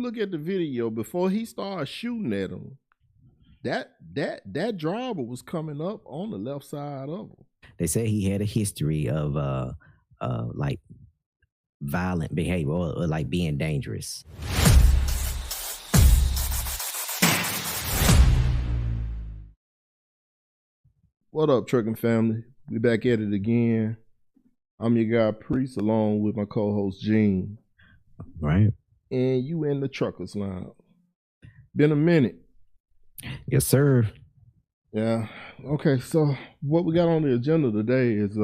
look at the video before he started shooting at him, that driver was coming up on the left side of him. They say he had a history of like violent behavior or like being dangerous. What up, trucking family? We back at it again. I'm your guy Priest, along with my co-host Gene. Right. And you in the Truckers Lounge. Been a minute. Yes, sir. Yeah. Okay, so what we got on the agenda today is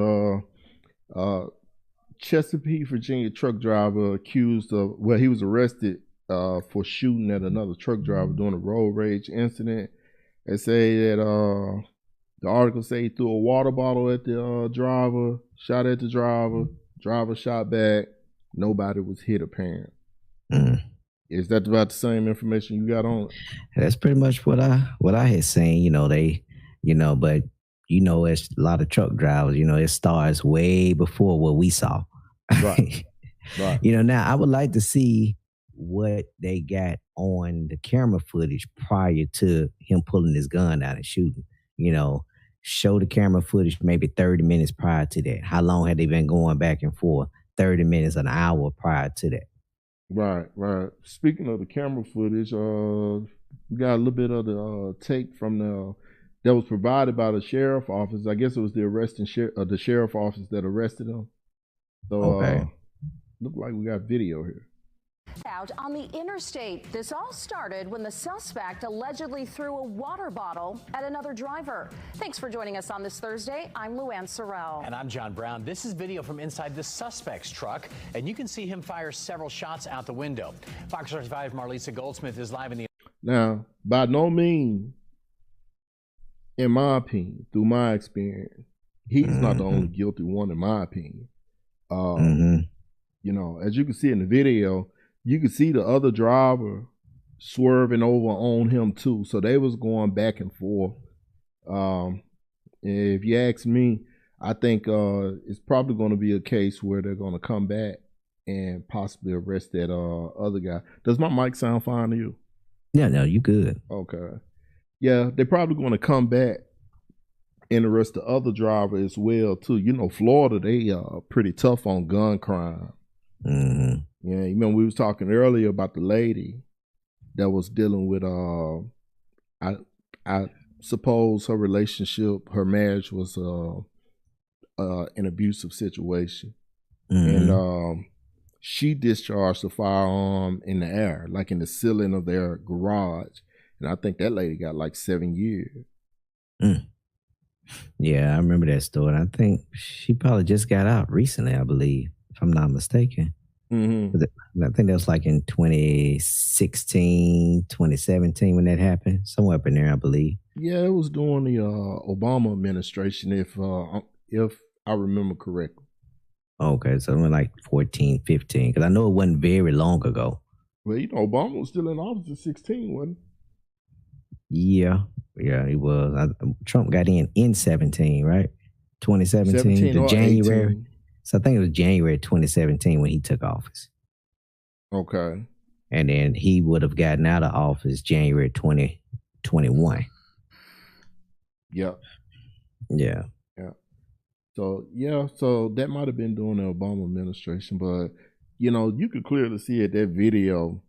Chesapeake, Virginia truck driver accused of, well, he was arrested for shooting at another truck driver during a road rage incident. They say that the article say he threw a water bottle at the driver, shot at the driver shot back. Nobody was hit apparently. Is that about the same information you got on it? That's pretty much what I had seen. But it's a lot of truck drivers. It starts way before what we saw. Right. Right. Now I would like to see what they got on the camera footage prior to him pulling his gun out and shooting. Show the camera footage maybe 30 minutes prior to that. How long had they been going back and forth? 30 minutes, an hour prior to that. Right. Speaking of the camera footage, we got a little bit of the take from that was provided by the sheriff office. I guess it was the the sheriff office that arrested him. So, okay. Look like we got video here. Out on the interstate. This all started when the suspect allegedly threw a water bottle at another driver. Thanks for joining us on this Thursday. I'm Luann Sorrell. And I'm John Brown. This is video from inside the suspect's truck, and you can see him fire several shots out the window. Fox 35 Marlisa Goldsmith is live in the... Now, by no means, in my opinion, through my experience, he's not the only guilty one, in my opinion. As you can see in the video, you can see the other driver swerving over on him too. So they was going back and forth. If you ask me, I think it's probably going to be a case where they're going to come back and possibly arrest that other guy. Does my mic sound fine to you? Yeah, no, you good. Okay. Yeah, they're probably going to come back and arrest the other driver as well too. Florida, they are pretty tough on gun crime. Yeah, you remember we was talking earlier about the lady that was dealing with I suppose her relationship, her marriage was an abusive situation. And she discharged the firearm in the air, like in the ceiling of their garage. And I think that lady got like 7 years. Yeah, I remember that story. I think she probably just got out recently, I believe, if I'm not mistaken. I think that was like in 2016, 2017 when that happened. Somewhere up in there, I believe. Yeah, it was during the Obama administration, if I remember correctly. Okay, so it was like 14, 15, because I know it wasn't very long ago. Well, Obama was still in office in 16, wasn't he? Yeah, he was. Trump got in 17, right? 2017 to January. 18. So I think it was January 2017 when he took office. Okay. And then he would have gotten out of office January 2021. Yep. Yeah. So that might have been during the Obama administration, but you could clearly see at that video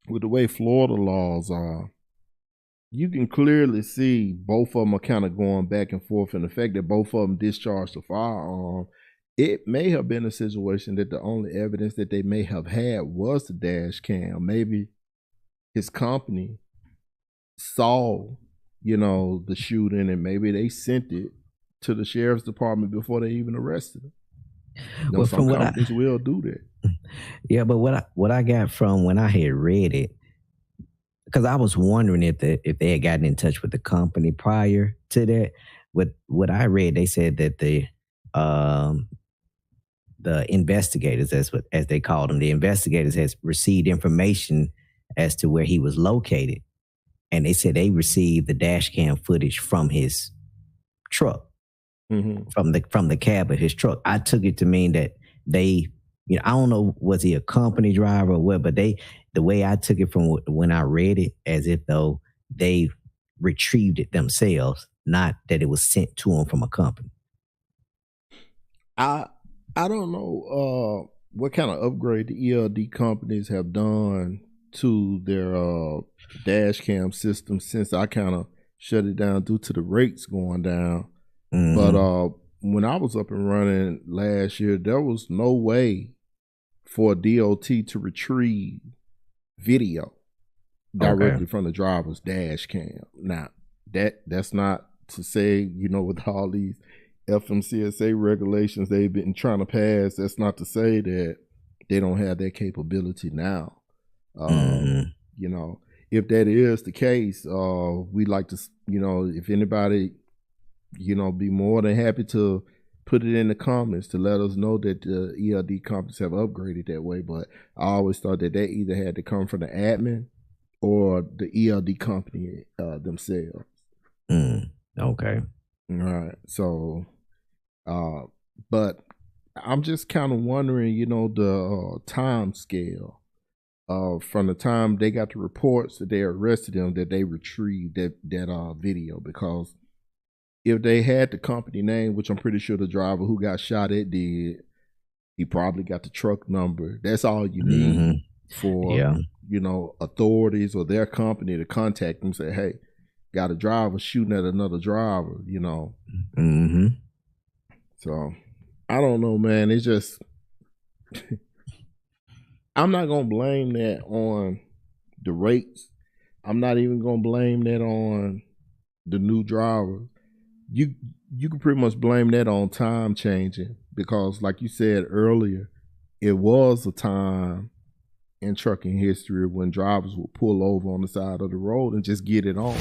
with the way Florida laws are, you can clearly see both of them are kind of going back and forth, and the fact that both of them discharged the firearm, it may have been a situation that the only evidence that they may have had was the dash cam. Maybe his company saw, the shooting, and maybe they sent it to the sheriff's department before they even arrested him. Well, some companies will do that. Yeah, but what I got from when I had read it, because I was wondering if they had gotten in touch with the company prior to that. What I read, they said that the investigators, as they called them, the investigators has received information as to where he was located, and they said they received the dash cam footage from his truck, from the cab of his truck. I took it to mean that they, I don't know, was he a company driver or what, but the way I took it from when I read it, as if though they retrieved it themselves, not that it was sent to them from a company. I don't know what kind of upgrade the ELD companies have done to their Dashcam system since I kind of shut it down due to the rates going down. Mhm. But when I was up and running last year, there was no way for DOT to retrieve video directly from the driver's dash cam. Now, that's not to say, you know, with all these FMCSA regulations they've been trying to pass, that's not to say that they don't have that capability now. You know, if that is the case, we'd like to, you know, if anybody, you know, be more than happy to put it in the comments to let us know that the ELD companies have upgraded that way. But I always thought that they either had to come from the admin or the ELD company themselves. Okay. All right. So, but I'm just kind of wondering, you know, the time scale from the time they got the reports that they arrested them, that they retrieved that video, because if they had the company name, which I'm pretty sure the driver who got shot at did, he probably got the truck number. That's all you need for, you know, authorities or their company to contact them and say, hey, got a driver shooting at another driver, you know. So I don't know, man. It's just I'm not gonna blame that on the rates. I'm not even gonna blame that on the new drivers. You can pretty much blame that on time changing, because like you said earlier, it was a time in trucking history when drivers would pull over on the side of the road and just get it on.